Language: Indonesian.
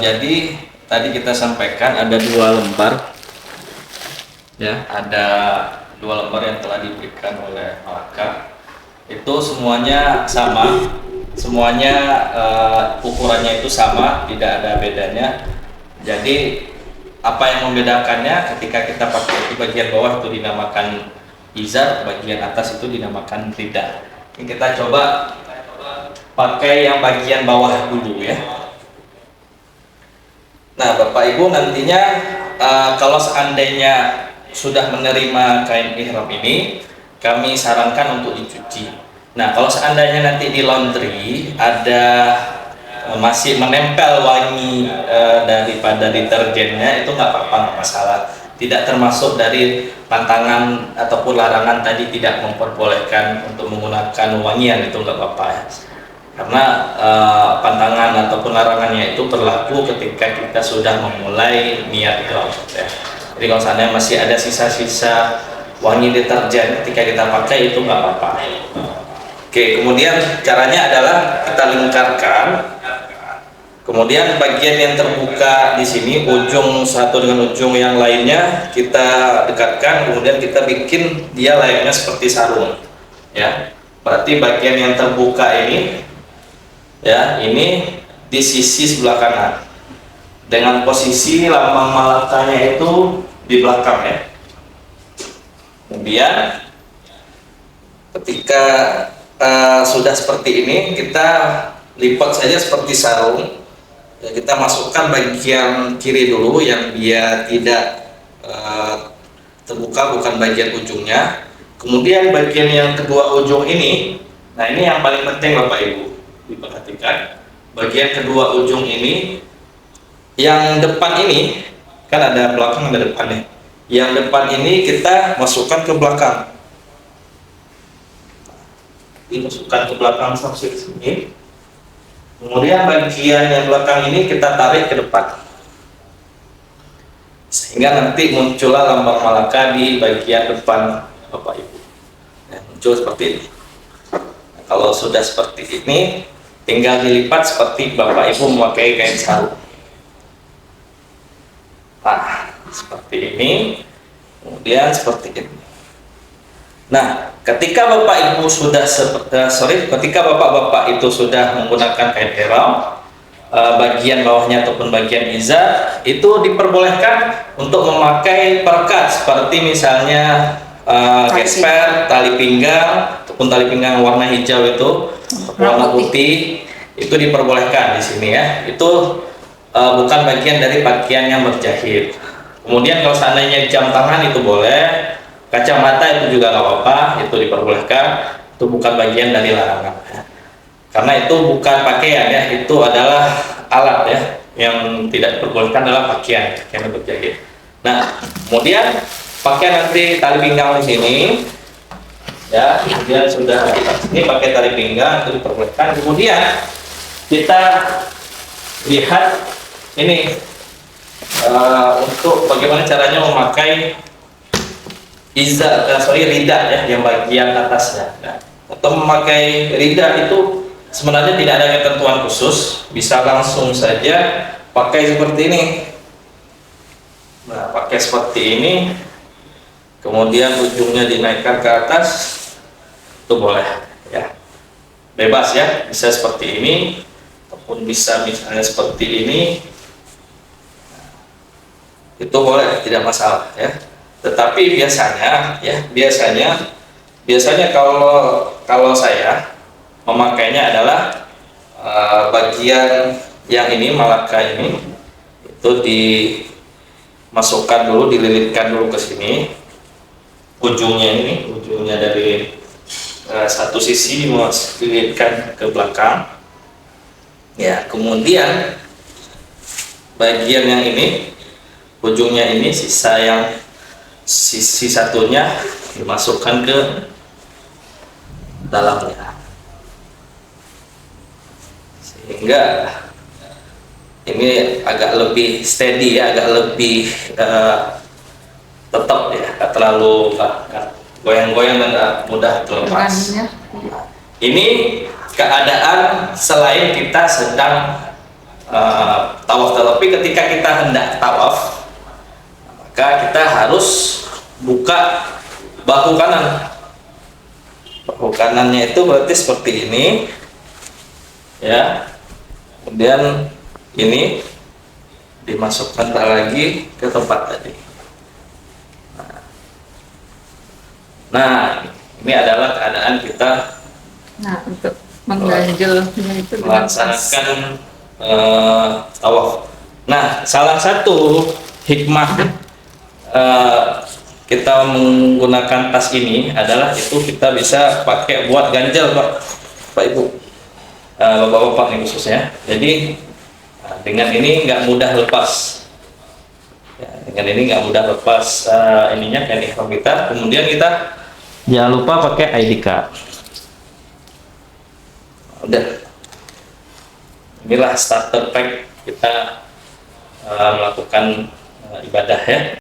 Jadi tadi kita sampaikan ada 2 lembar, ya, ada 2 lembar yang telah diberikan oleh Malaka. Itu semuanya sama, semuanya ukurannya itu sama, tidak ada bedanya. Jadi apa yang membedakannya ketika kita pakai itu bagian bawah itu dinamakan izar, bagian atas itu dinamakan rida. Ini kita coba pakai yang bagian bawah dulu ya. Nah, Bapak Ibu nantinya kalau seandainya sudah menerima kain ihram ini, kami sarankan untuk dicuci. Nah, kalau seandainya nanti di laundry ada masih menempel wangi daripada deterjennya, itu nggak apa-apa, nggak masalah. Tidak termasuk dari pantangan ataupun larangan tadi tidak memperbolehkan untuk menggunakan wangian, itu nggak apa-apa ya. Karena pantangan ataupun larangannya itu berlaku ketika kita sudah memulai niat ihram ya. Jadi kalau seandainya masih ada sisa-sisa wangi deterjen ketika kita pakai, itu nggak apa-apa. Oke, kemudian caranya adalah kita lingkarkan. Kemudian bagian yang terbuka di sini, ujung satu dengan ujung yang lainnya kita dekatkan. Kemudian kita bikin dia layaknya seperti sarung ya. Berarti bagian yang terbuka ini ya, ini di sisi sebelah kanan dengan posisi lambang Malakanya itu di belakang ya. Kemudian ketika sudah seperti ini, kita lipat saja seperti sarung ya. Kita masukkan bagian kiri dulu yang dia tidak terbuka, bukan bagian ujungnya. Kemudian bagian yang kedua ujung ini, nah ini yang paling penting Bapak Ibu diperhatikan. Bagian kedua ujung ini, yang depan ini kan ada belakang ada depannya. Yang depan ini kita masukkan ke belakang. Dimasukkan ke belakang sampai sini. Kemudian bagian yang belakang ini kita tarik ke depan, sehingga nanti muncullah lambang Malaka di bagian depan Bapak Ibu. Nah, muncul seperti ini. Nah, kalau sudah seperti ini, tinggal dilipat seperti Bapak Ibu memakai kain sarung. Nah, seperti ini. Kemudian seperti ini. Nah, ketika Bapak Ibu sudah ketika Bapak-bapak itu sudah menggunakan kain ihram, bagian bawahnya ataupun bagian izar itu diperbolehkan untuk memakai perekat seperti misalnya gesper, tali pinggang ataupun tali pinggang warna hijau itu, warna putih itu diperbolehkan di sini ya. Itu bukan bagian dari pakaian yang berjahit. Kemudian kalau seandainya jam tangan itu boleh, kacamata itu juga nggak apa-apa, itu diperbolehkan. Itu bukan bagian dari larangan ya. Karena itu bukan pakaian ya, itu adalah alat ya. Yang tidak diperbolehkan adalah pakaian yang berjahit. Nah, kemudian pakai nanti tali pinggang di sini ya. Kemudian sudah ini pakai tali pinggang itu diperbolehkan. Kemudian kita lihat ini untuk bagaimana caranya memakai izar, rida ya, yang bagian atasnya. Nah, atau memakai rida itu sebenarnya tidak ada ketentuan khusus, bisa langsung saja pakai seperti ini. Nah, pakai seperti ini, kemudian ujungnya dinaikkan ke atas, itu boleh ya, bebas ya, bisa seperti ini ataupun bisa misalnya seperti ini, itu boleh, tidak masalah ya. Tetapi biasanya ya, biasanya kalau saya memakainya adalah bagian yang ini Malaka ini itu dimasukkan dulu, dililitkan dulu ke sini, ujungnya dari satu sisi dililitkan ke belakang ya. Kemudian bagian yang ini, ujungnya ini, sisi satunya dimasukkan ke dalamnya, sehingga ini agak lebih steady ya, agak lebih tetap ya, nggak terlalu goyang-goyang dan nggak mudah terlepas. Ini keadaan selain kita sedang Tapi ketika kita hendak tawaf, maka kita harus buka bahu kanan. Bahu kanannya itu berarti seperti ini, ya. Kemudian ini dimasukkan lagi ke tempat tadi. Nah, ini adalah keadaan kita Untuk mengganjelnya itu melaksanakan tawaf. Nah, salah satu hikmah kita menggunakan tas ini adalah itu kita bisa pakai buat ganjel, Pak Ibu, Bapak-bapak nih khususnya. Jadi dengan ini nggak mudah lepas. Ya, dengan ini nggak mudah lepas ininya kain ihram kita. Kemudian kita jangan lupa pakai ID card. Udah, inilah starter pack kita melakukan ibadah ya.